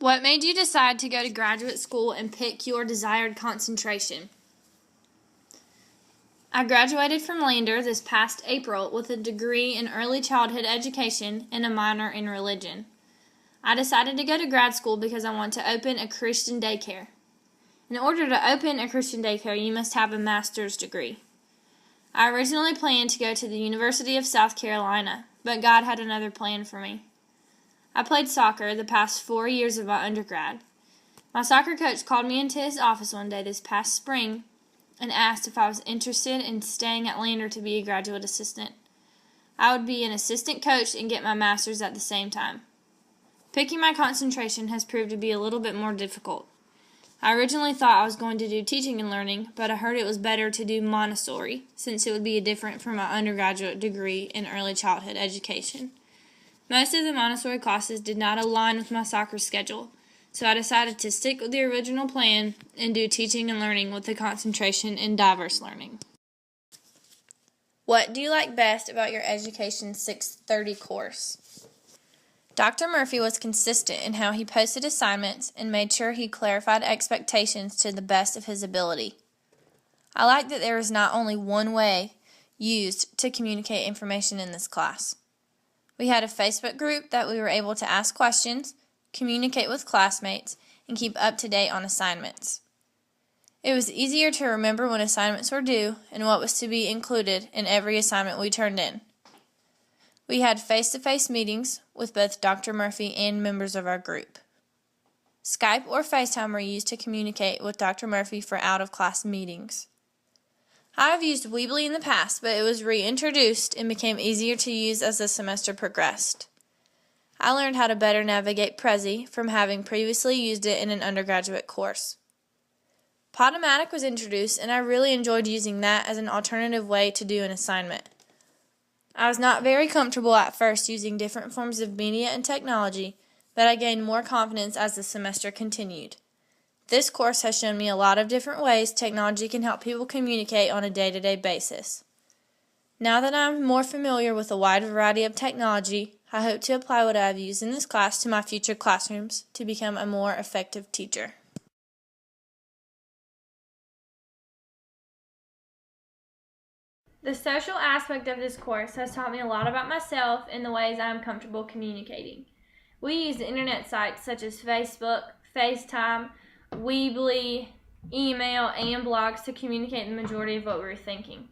What made you decide to go to graduate school and pick your desired concentration? I graduated from Lander this past April with a degree in early childhood education and a minor in religion. I decided to go to grad school because I want to open a Christian daycare. In order to open a Christian daycare, you must have a master's degree. I originally planned to go to the University of South Carolina, but God had another plan for me. I played soccer the past 4 years of my undergrad. My soccer coach called me into his office one day this past spring and asked if I was interested in staying at Lander to be a graduate assistant. I would be an assistant coach and get my master's at the same time. Picking my concentration has proved to be a little bit more difficult. I originally thought I was going to do teaching and learning, but I heard it was better to do Montessori since it would be different from my undergraduate degree in early childhood education. Most of the Montessori classes did not align with my soccer schedule, so I decided to stick with the original plan and do teaching and learning with a concentration in diverse learning. What do you like best about your Education 630 course? Dr. Murphy was consistent in how he posted assignments and made sure he clarified expectations to the best of his ability. I like that there is not only one way used to communicate information in this class. We had a Facebook group that we were able to ask questions, communicate with classmates, and keep up to date on assignments. It was easier to remember when assignments were due and what was to be included in every assignment we turned in. We had face-to-face meetings with both Dr. Murphy and members of our group. Skype or FaceTime were used to communicate with Dr. Murphy for out-of-class meetings. I have used Weebly in the past, but it was reintroduced and became easier to use as the semester progressed. I learned how to better navigate Prezi from having previously used it in an undergraduate course. Podomatic was introduced, and I really enjoyed using that as an alternative way to do an assignment. I was not very comfortable at first using different forms of media and technology, but I gained more confidence as the semester continued. This course has shown me a lot of different ways technology can help people communicate on a day-to-day basis. Now that I am more familiar with a wide variety of technology, I hope to apply what I have used in this class to my future classrooms to become a more effective teacher. The social aspect of this course has taught me a lot about myself and the ways I am comfortable communicating. We use internet sites such as Facebook, FaceTime, Weebly, email, and blogs to communicate the majority of what we were thinking.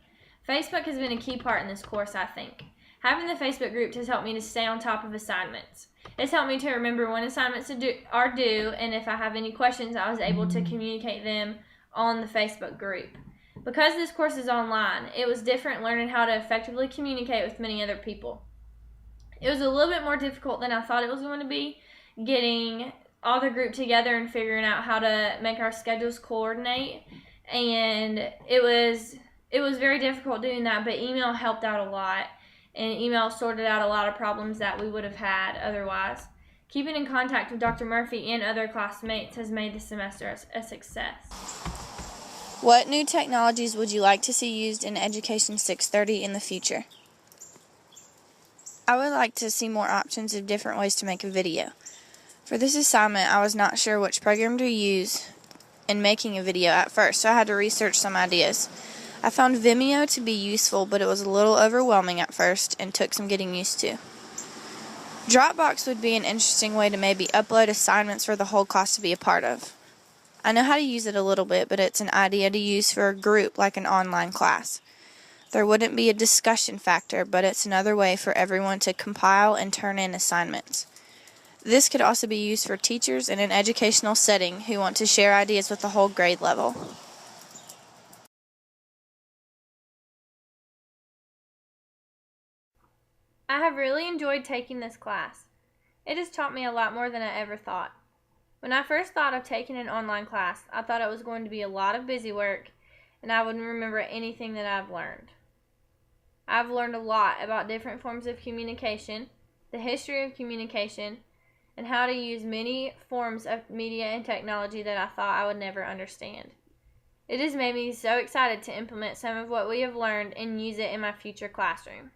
Facebook has been a key part in this course, I think. Having the Facebook group has helped me to stay on top of assignments. It's helped me to remember when assignments are due, and if I have any questions, I was able to communicate them on the Facebook group. Because this course is online, it was different learning how to effectively communicate with many other people. It was a little bit more difficult than I thought it was going to be, getting all the group together and figuring out how to make our schedules coordinate, and it was very difficult doing that, but email helped out a lot, and email sorted out a lot of problems that we would have had otherwise. Keeping in contact with Dr. Murphy and other classmates has made the semester a success. What new technologies would you like to see used in Education 630 in the future? I would like to see more options of different ways to make a video. For this assignment, I was not sure which program to use in making a video at first, so I had to research some ideas. I found Vimeo to be useful, but it was a little overwhelming at first and took some getting used to. Dropbox would be an interesting way to maybe upload assignments for the whole class to be a part of. I know how to use it a little bit, but it's an idea to use for a group like an online class. There wouldn't be a discussion factor, but it's another way for everyone to compile and turn in assignments. This could also be used for teachers in an educational setting who want to share ideas with the whole grade level. I have really enjoyed taking this class. It has taught me a lot more than I ever thought. When I first thought of taking an online class, I thought it was going to be a lot of busy work and I wouldn't remember anything that I've learned. I've learned a lot about different forms of communication, the history of communication, and how to use many forms of media and technology that I thought I would never understand. It has made me so excited to implement some of what we have learned and use it in my future classroom.